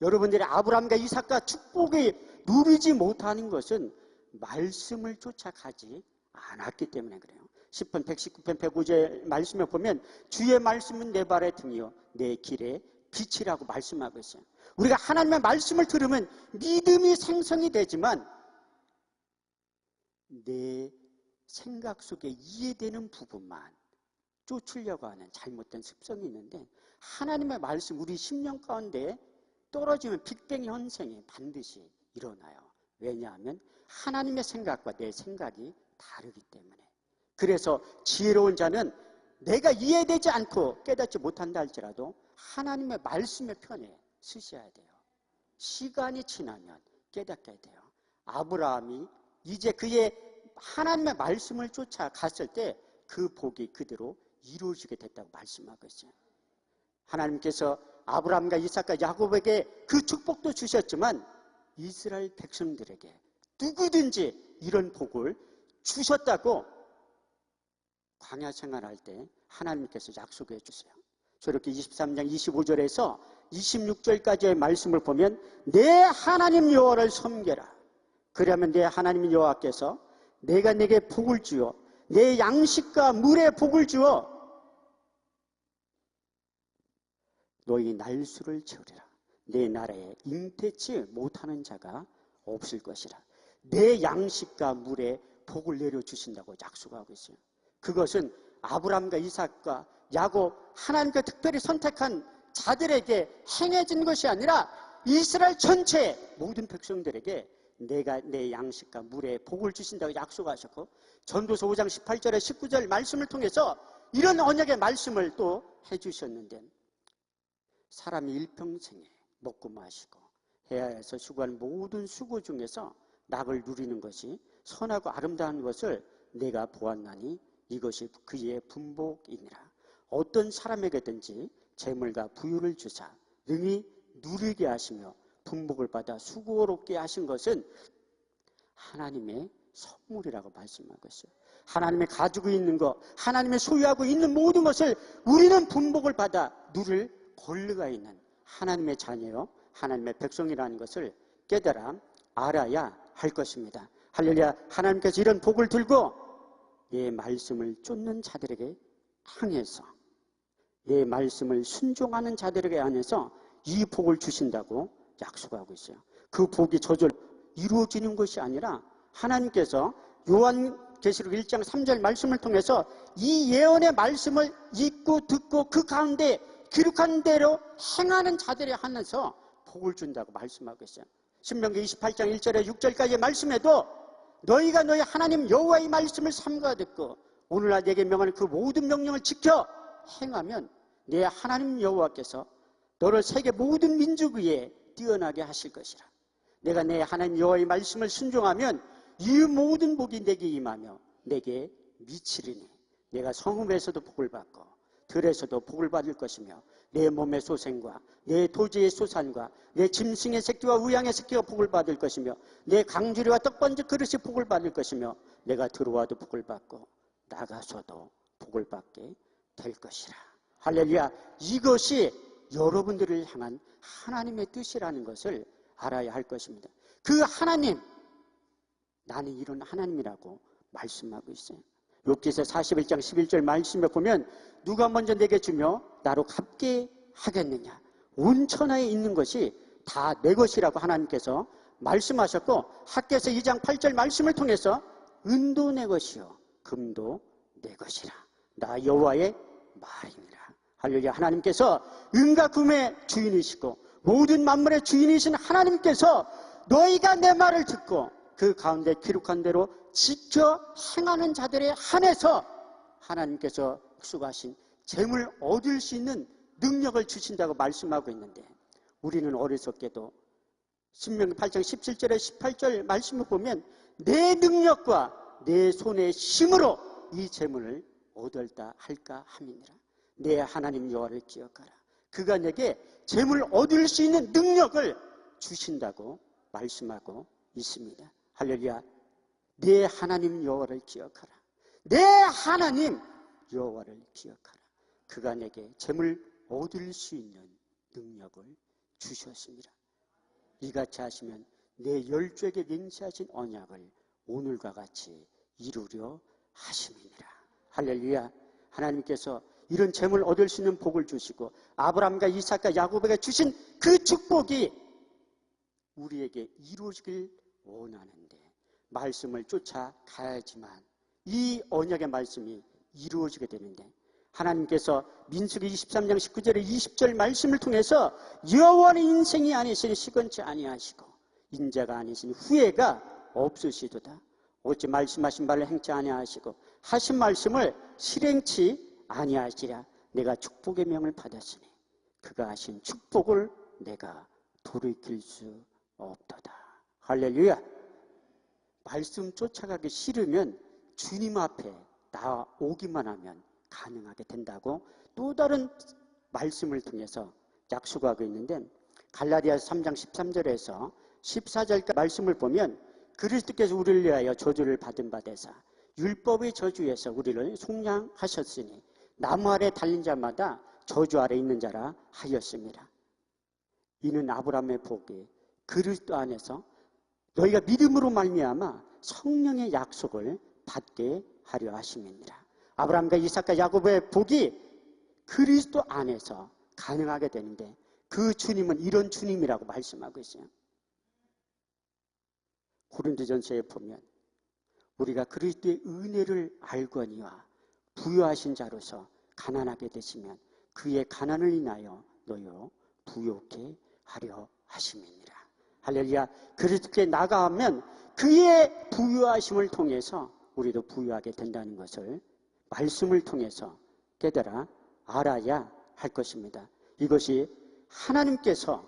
여러분들이 아브라함과 이삭과 축복이 누리지 못하는 것은 말씀을 쫓아가지 않았기 때문에 그래요. 10편 119편 105절 말씀에 보면 주의 말씀은 내 발의 등이요 내 길의 빛이라고 말씀하고 있어요. 우리가 하나님의 말씀을 들으면 믿음이 생성이 되지만 내 생각 속에 이해되는 부분만 쫓으려고 하는 잘못된 습성이 있는데 하나님의 말씀 우리 심령 가운데 떨어지면 빅뱅 현상이 반드시 일어나요. 왜냐하면 하나님의 생각과 내 생각이 다르기 때문에. 그래서 지혜로운 자는 내가 이해되지 않고 깨닫지 못한다 할지라도 하나님의 말씀의 편에 서셔야 돼요. 시간이 지나면 깨닫게 돼요. 아브라함이 이제 그의 하나님의 말씀을 쫓아갔을 때 그 복이 그대로 이루어지게 됐다고 말씀하고 있어요. 하나님께서 아브라함과 이삭과 야곱에게 그 축복도 주셨지만 이스라엘 백성들에게 누구든지 이런 복을 주셨다고 광야 생활할 때 하나님께서 약속해 주세요. 저렇게 23장 25절에서 26절까지의 말씀을 보면 내 하나님 여호와를 섬겨라. 그러면 내 하나님 여호와께서 내가 내게 복을 주어 내 양식과 물에 복을 주어 너희 날수를 채우리라. 내 나라에 잉태치 못하는 자가 없을 것이라. 내 양식과 물에 복을 내려주신다고 약속하고 있어요. 그것은 아브라함과 이삭과 야곱 하나님께 특별히 선택한 자들에게 행해진 것이 아니라 이스라엘 전체 모든 백성들에게 내가 내 양식과 물에 복을 주신다고 약속하셨고 전도서 5장 18절에 19절 말씀을 통해서 이런 언약의 말씀을 또 해주셨는데, 사람이 일평생에 먹고 마시고 해야에서 수고하는 모든 수고 중에서 낙을 누리는 것이 선하고 아름다운 것을 내가 보았나니 이것이 그의 분복이니라. 어떤 사람에게든지 재물과 부유를 주사 능히 누리게 하시며 분복을 받아 수고롭게 하신 것은 하나님의 선물이라고 말씀하고 있어요. 하나님의 가지고 있는 것, 하나님의 소유하고 있는 모든 것을 우리는 분복을 받아 누릴 권리가 있는 하나님의 자녀요, 하나님의 백성이라는 것을 깨달아 알아야 할 것입니다. 할렐루야. 하나님께서 이런 복을 들고 예 말씀을 쫓는 자들에게 향해서, 예 말씀을 순종하는 자들에게 한해서 이 복을 주신다고 약속하고 있어요. 그 복이 저절로 이루어지는 것이 아니라 하나님께서 요한계시록 1장 3절 말씀을 통해서 이 예언의 말씀을 읽고 듣고 그 가운데 기록한 대로 행하는 자들에 한해서 복을 준다고 말씀하고 있어요. 신명기 28장 1절에 6절까지의 말씀에도 너희가 너희 하나님 여호와의 말씀을 삼가 듣고 오늘날 내게 명하는 그 모든 명령을 지켜 행하면 내 하나님 여호와께서 너를 세계 모든 민족 위에 뛰어나게 하실 것이라. 내가 내 하나님 여호와의 말씀을 순종하면 이 모든 복이 내게 임하며 내게 미치리니 내가 성읍에서도 복을 받고 들에서도 복을 받을 것이며 내 몸의 소생과 내 토지의 소산과 내 짐승의 새끼와 우양의 새끼가 복을 받을 것이며 내 강주리와 떡번지 그릇이 복을 받을 것이며 내가 들어와도 복을 받고 나가서도 복을 받게 될 것이라. 할렐루야. 이것이 여러분들을 향한 하나님의 뜻이라는 것을 알아야 할 것입니다. 그 하나님, 나는 이런 하나님이라고 말씀하고 있어요. 욥기서 41장 11절 말씀에 보면 누가 먼저 내게 주며 나로 갚게 하겠느냐. 온 천하에 있는 것이 다 내 것이라고 하나님께서 말씀하셨고, 학개서 2장 8절 말씀을 통해서 은도 내 것이요 금도 내 것이라. 나 여호와의 말이니라. 할렐루야. 하나님께서 은과 금의 주인이시고 모든 만물의 주인이신 하나님께서 너희가 내 말을 듣고 그 가운데 기록한 대로 지켜 행하는 자들에 한해서 하나님께서 약속하신 재물 얻을 수 있는 능력을 주신다고 말씀하고 있는데, 우리는 어리석게도 신명기 8장 17절에 18절 말씀을 보면 내 능력과 내 손의 힘으로 이 재물을 얻을다 할까 함이니라. 내 하나님 여호와를 기억하라. 그가 내게 재물 얻을 수 있는 능력을 주신다고 말씀하고 있습니다. 할렐루야. 내 하나님 여호와를 기억하라. 내 하나님 여호와를 기억하라. 그가 내게 재물 얻을 수 있는 능력을 주셨습니다. 이같이 하시면 내 열조에게 맹세하신 언약을 오늘과 같이 이루려 하심이니라. 할렐루야. 하나님께서 이런 재물 얻을 수 있는 복을 주시고 아브라함과 이삭과 야곱에게 주신 그 축복이 우리에게 이루어지길 원하는데 말씀을 쫓아가야지만 이 언약의 말씀이 이루어지게 되는데, 하나님께서 민수기 23장 19절에 20절 말씀을 통해서 여호와는 인생이 아니시니 시건치 아니하시고 인자가 아니시니 후회가 없으시도다. 어찌 말씀하신 바를 행치 아니하시고 하신 말씀을 실행치 아니하시랴. 내가 축복의 명을 받았으니 그가 하신 축복을 내가 돌이킬 수 없도다. 할렐루야. 말씀 쫓아가기 싫으면 주님 앞에 나오기만 하면 가능하게 된다고 또 다른 말씀을 통해서 약속하고 있는데, 갈라디아서 3장 13절에서 14절까지 말씀을 보면 그리스도께서 우리를 위하여 저주를 받은 바 되사 율법의 저주에서 우리를 속량하셨으니 나무 아래 달린 자마다 저주 아래 있는 자라 하였습니다. 이는 아브라함의 복이 그리스도 안에서 너희가 믿음으로 말미암아 성령의 약속을 받게 하려 하심이니라. 아브라함과 이삭과 야곱의 복이 그리스도 안에서 가능하게 되는데 그 주님은 이런 주님이라고 말씀하고 있어요. 고린도전서에 보면 우리가 그리스도의 은혜를 알거니와 부유하신 자로서 가난하게 되시면 그의 가난을 인하여 너희로 부요케 하려 하심이니라. 할렐루야. 그리스도께 나가면 그의 부유하심을 통해서 우리도 부유하게 된다는 것을 말씀을 통해서 깨달아 알아야 할 것입니다. 이것이 하나님께서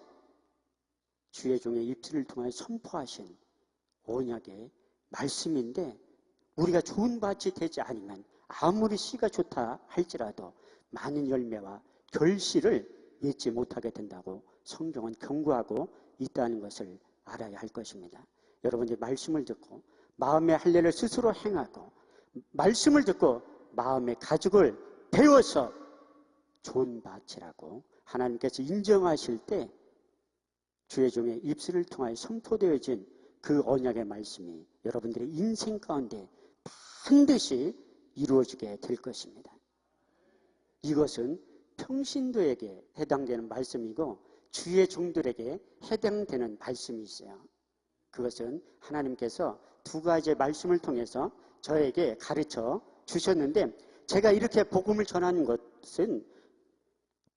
주의 종의 입술을 통해 선포하신 언약의 말씀인데, 우리가 좋은 밭이 되지 않으면 아무리 씨가 좋다 할지라도 많은 열매와 결실을 맺지 못하게 된다고 성경은 경고하고 있다는 것을 알아야 할 것입니다. 여러분들이 말씀을 듣고 마음의 할례를 스스로 행하고, 말씀을 듣고 마음의 가죽을 배워서 좋은 밭이라고 하나님께서 인정하실 때 주의 종의 입술을 통하여 선포되어진 그 언약의 말씀이 여러분들의 인생 가운데 반드시 이루어지게 될 것입니다. 이것은 평신도에게 해당되는 말씀이고 주의 종들에게 해당되는 말씀이 있어요. 그것은 하나님께서 두 가지의 말씀을 통해서 저에게 가르쳐 주셨는데, 제가 이렇게 복음을 전하는 것은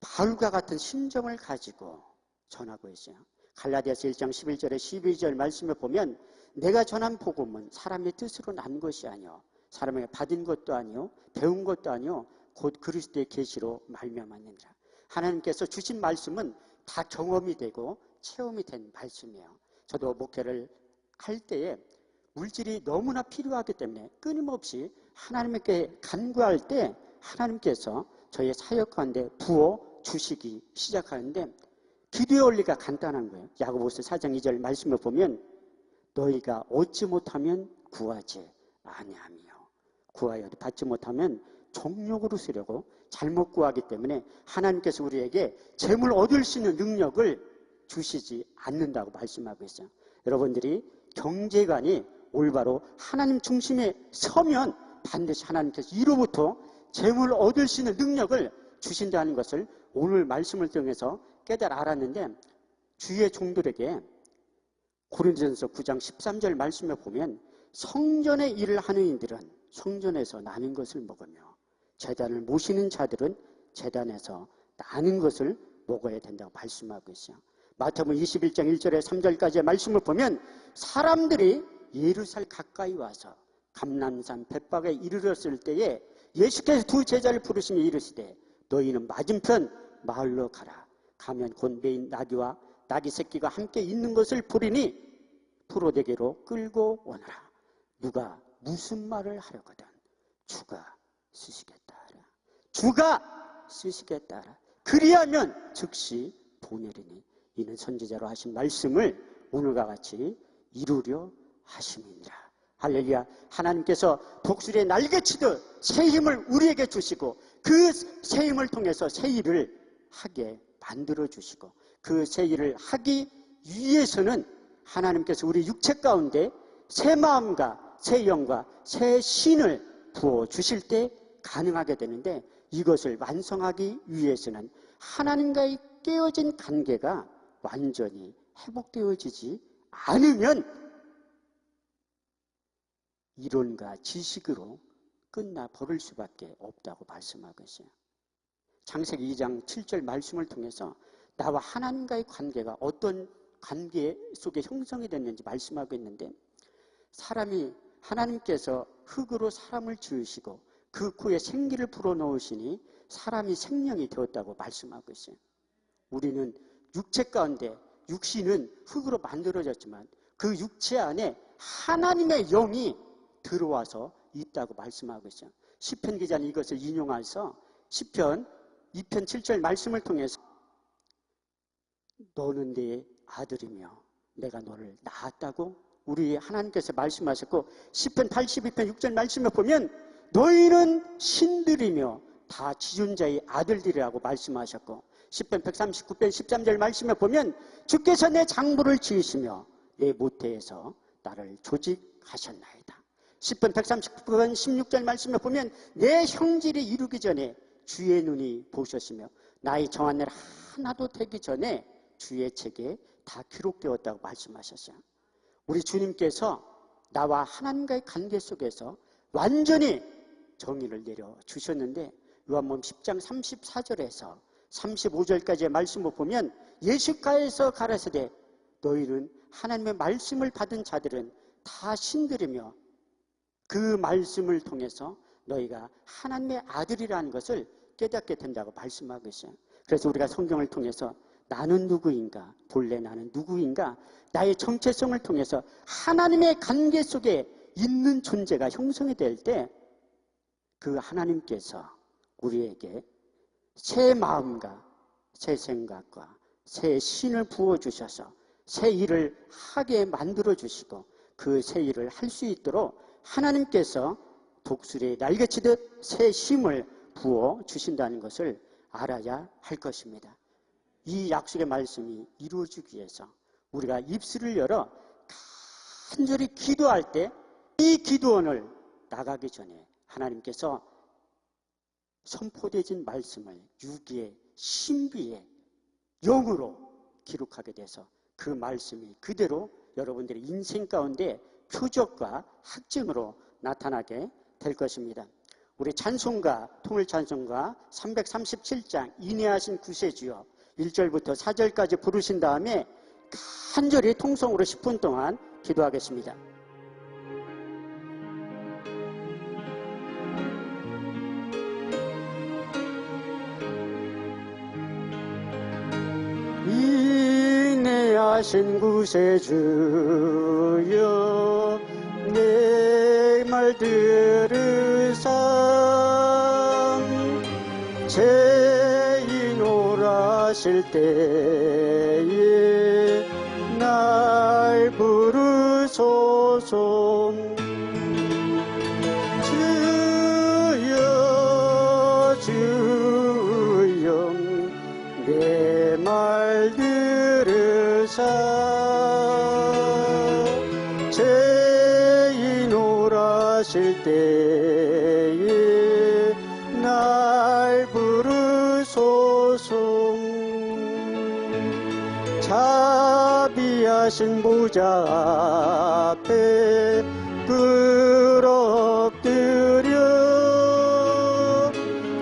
바울과 같은 심정을 가지고 전하고 있어요. 갈라디아서 1장 11절에 12절 말씀에 보면, 내가 전한 복음은 사람의 뜻으로 난 것이 아니요 사람에게 받은 것도 아니요 배운 것도 아니요 곧 그리스도의 계시로 말미암았느니라. 하나님께서 주신 말씀은 다 경험이 되고 체험이 된 말씀이에요. 저도 목회를 할 때에 물질이 너무나 필요하기 때문에 끊임없이 하나님께 간구할 때 하나님께서 저의 사역 가운데 부어 주시기 시작하는데, 기도의 원리가 간단한 거예요. 야고보서 4장 2절 말씀을 보면, 너희가 얻지 못하면 구하지 아니하며 구하여도 받지 못하면 정욕으로 쓰려고 잘못 구하기 때문에 하나님께서 우리에게 재물 얻을 수 있는 능력을 주시지 않는다고 말씀하고 있어요. 여러분들이 경제관이 올바로 하나님 중심에 서면 반드시 하나님께서 이로부터 재물 얻을 수 있는 능력을 주신다는 것을 오늘 말씀을 통해서 깨달아 알았는데, 주의 종들에게 고린도전서 9장 13절 말씀에 보면, 성전의 일을 하는 이들은 성전에서 나는 것을 먹으며 제단을 모시는 자들은 제단에서 나는 것을 먹어야 된다고 말씀하고 있어요. 마태복음 21장 1절에 3절까지의 말씀을 보면, 사람들이 예루살렘 가까이 와서 감람산 벳박에 이르렀을 때에 예수께서 두 제자를 부르시며 이르시되, 너희는 맞은편 마을로 가라. 가면 곧 메인 나귀와 나귀 새끼가 함께 있는 것을 보리니 프로대게로 끌고 오너라. 누가 무슨 말을 하려거든 주가 쓰시겠다 하라. 주가 쓰시겠다 하라. 그리하면 즉시 보내리니 이는 선지자로 하신 말씀을 오늘과 같이 이루려 하심이니라. 할렐루야. 하나님께서 독수리에 날개치듯 새 힘을 우리에게 주시고, 그 새 힘을 통해서 새 일을 하게 만들어 주시고, 그 새 일을 하기 위해서는 하나님께서 우리 육체 가운데 새 마음과 새 영과 새 신을 부어 주실 때 가능하게 되는데, 이것을 완성하기 위해서는 하나님과의 깨어진 관계가 완전히 회복되어지지 않으면 이론과 지식으로 끝나 버릴 수밖에 없다고 말씀하고 있어요. 창세기 2장 7절 말씀을 통해서 나와 하나님과의 관계가 어떤 관계 속에 형성이 됐는지 말씀하고 있는데, 사람이 하나님께서 흙으로 사람을 지으시고 그 코에 생기를 불어넣으시니 사람이 생명이 되었다고 말씀하고 있어요. 우리는 육체 가운데, 육신은 흙으로 만들어졌지만 그 육체 안에 하나님의 영이 들어와서 있다고 말씀하고 있어요. 시편 기자는 이것을 인용해서 시편 2편 7절 말씀을 통해서, 너는 내 아들이며 내가 너를 낳았다고 우리 하나님께서 말씀하셨고, 시편 82편 6절 말씀에 보면 너희는 신들이며 다 지존자의 아들들이라고 말씀하셨고, 시편 139편 13절 말씀에 보면 주께서 내 장부를 지으시며 내 모태에서 나를 조직하셨나이다. 시편 139편 16절 말씀에 보면 내 형질이 이루기 전에 주의 눈이 보셨으며 나의 정한 날 하나도 되기 전에 주의 책에 다 기록되었다고 말씀하셨어요. 우리 주님께서 나와 하나님과의 관계 속에서 완전히 정의를 내려주셨는데, 요한복음 10장 34절에서 35절까지의 말씀을 보면 예수께서 가라사대 너희는 하나님의 말씀을 받은 자들은 다 신들이며 그 말씀을 통해서 너희가 하나님의 아들이라는 것을 깨닫게 된다고 말씀하고 있어요. 그래서 우리가 성경을 통해서 나는 누구인가, 본래 나는 누구인가, 나의 정체성을 통해서 하나님의 관계 속에 있는 존재가 형성이 될 때 그 하나님께서 우리에게 새 마음과 새 생각과 새 신을 부어주셔서 새 일을 하게 만들어주시고 그 새 일을 할 수 있도록 하나님께서 독수리에 날개치듯 새 힘을 부어주신다는 것을 알아야 할 것입니다. 이 약속의 말씀이 이루어지기 위해서 우리가 입술을 열어 간절히 기도할 때 이 기도원을 나가기 전에 하나님께서 선포되어진 말씀을 유기의 신비의 영으로 기록하게 돼서 그 말씀이 그대로 여러분들의 인생 가운데 표적과 학증으로 나타나게 될 것입니다. 우리 찬송가, 통일 찬송가 337장 인내하신 구세주여 1절부터 4절까지 부르신 다음에 간절히 통성으로 10분 동안 기도하겠습니다. 인내하신 구세주여 내 말 들으사 죄인오라실 때에 날 부르소서. 주여 주여 내 말 들으사 죄인오라실 때에 날 부르소서. 자비하신 보좌 앞에 끌어엎드려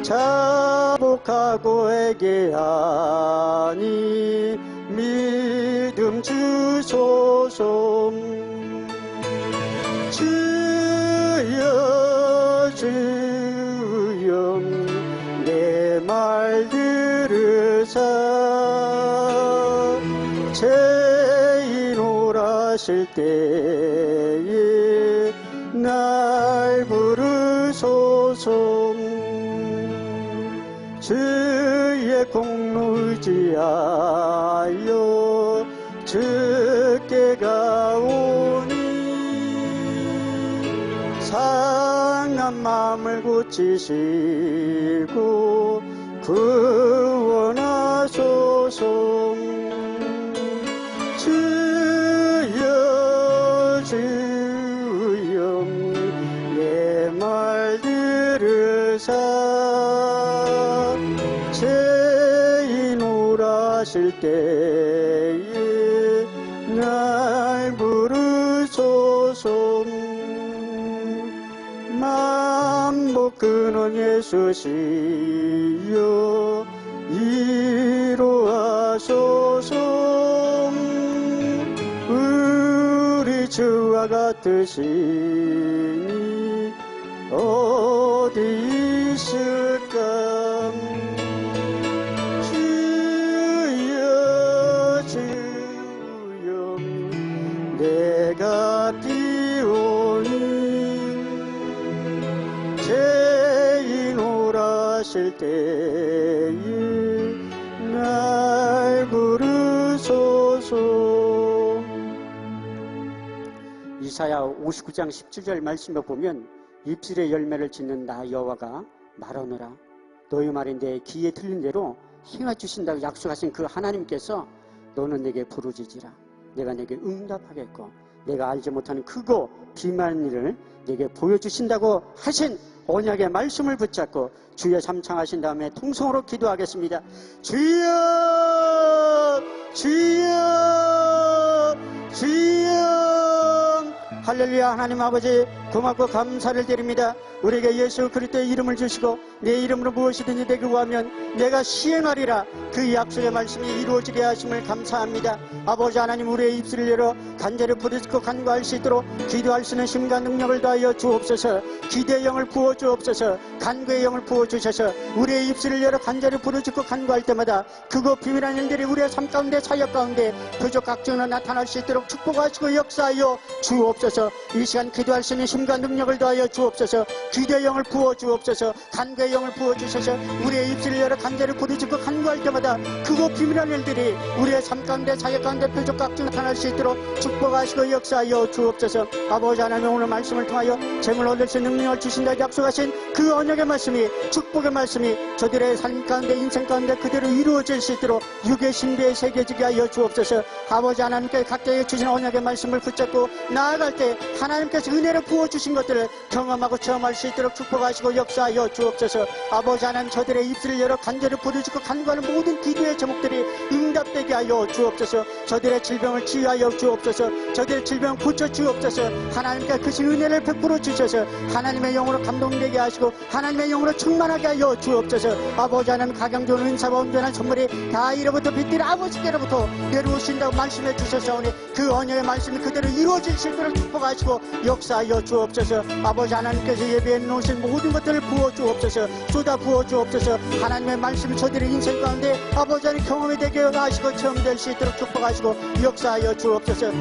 자복하고 회개하니 믿음 주소서. 주여 주여 내 말 들으사 죄인오라실 때에 날 부르소서. 주의 공로 의지하여 주께 가오니 상한 마음을 고치시고 구원하소서. 주여 주여 내 말 들으사 죄인오라실 때에 날 부르소서. 만복 근원 예수시여 이루하소서. 우리 주와 같으시니 어디 있을까. 주여 주여 내가 뛰오니 죄인오라실 때에 날 부르소서. 이사야 59장 17절 말씀에 보면 입술의 열매를 짓는 나 여호와가 말하노라. 너희 말이 내 귀에 들린 대로 행해 주신다고 약속하신 그 하나님께서 너는 내게 부르짖으라. 내가 내게 응답하겠고 내가 알지 못하는 크고 비밀한 일을 내게 보여주신다고 하신 언약의 말씀을 붙잡고 주여 삼창하신 다음에 통성으로 기도하겠습니다. 주여 주여 주여. 할렐루야. 하나님 아버지 고맙고 감사를 드립니다. 우리에게 예수 그리스도의 이름을 주시고 내 이름으로 무엇이든지 내게 구하면 내가 시행하리라. 그 약속의 말씀이 이루어지게 하심을 감사합니다. 아버지 하나님, 우리의 입술을 열어 간절히 부르짖고 간구할 수 있도록 기도할 수 있는 힘과 능력을 더하여 주옵소서. 기도의 영을 부어 주옵소서. 간구의 영을 부어 주셔서 우리의 입술을 열어 간절히 부르짖고 간구할 때마다 그거 비밀한 일들이 우리의 삶 가운데, 사역 가운데 부족 각종으로 나타날 수 있도록 축복하시고 역사하여 주옵소서. 이 시간 기도할 수 있는 힘과 능력을 더하여 주옵소서. 기도의 영을 부어 주옵소서. 간구의 영을 부어 주셔서 우리의 입술을 열어 간절히 부르짖고 간구할 때마다 그거 비밀한 일들이 우리의 삶 가운데, 사역 가운데 부족 각종 나타날 수 있도록 축복하시고 역사하여 주옵소서. 아버지 하나님, 오늘 말씀을 통하여 재물 얻을 수 있는 능력을 주신다 약속하신 그 언약의 말씀이, 축복의 말씀이 저들의 삶 가운데, 인생 가운데 그대로 이루어질 수 있도록 육의 신비에 새겨지게 하여 주옵소서. 아버지 하나님께 각자에게 주신 언약의 말씀을 붙잡고 나아갈 때 하나님께서 은혜를 부어주신 것들을 경험하고 체험할 수 있도록 축복하시고 역사하여 주옵소서. 아버지 하나님, 저들의 입술을 열어 간절히 부르짖고 간구하는 모든 기도의 제목들이 응답되게 하여 주옵소서. 저들의 질병을 치유하여 주옵소서. 저들의 질병을 고쳐 주옵소서. 하나님께 크신 은혜를 베풀어 주셔서 하나님의 영으로 감동되게 하시고 하나님의 영으로 충만하게 하여 주옵소서. 아버지 하나님, 가장 좋은 은사와 온전한 선물이 다 이로부터 빛들이 아버지께로부터 내려오신다고 말씀해 주셨사오니 그 언약의 말씀이 그대로 이루어질 수 있도록 축복하시고 역사하여 주옵소서. 아버지 하나님께서 예배해 놓으신 모든 것들을 부어 주옵소서. 쏟아 부어 주옵소서. 하나님의 말씀이 저들의 인생 가운데 아버지 하나님 경험이 되게 하시고 체험될 수 있도록 축복하시고 역사하여 주옵소서.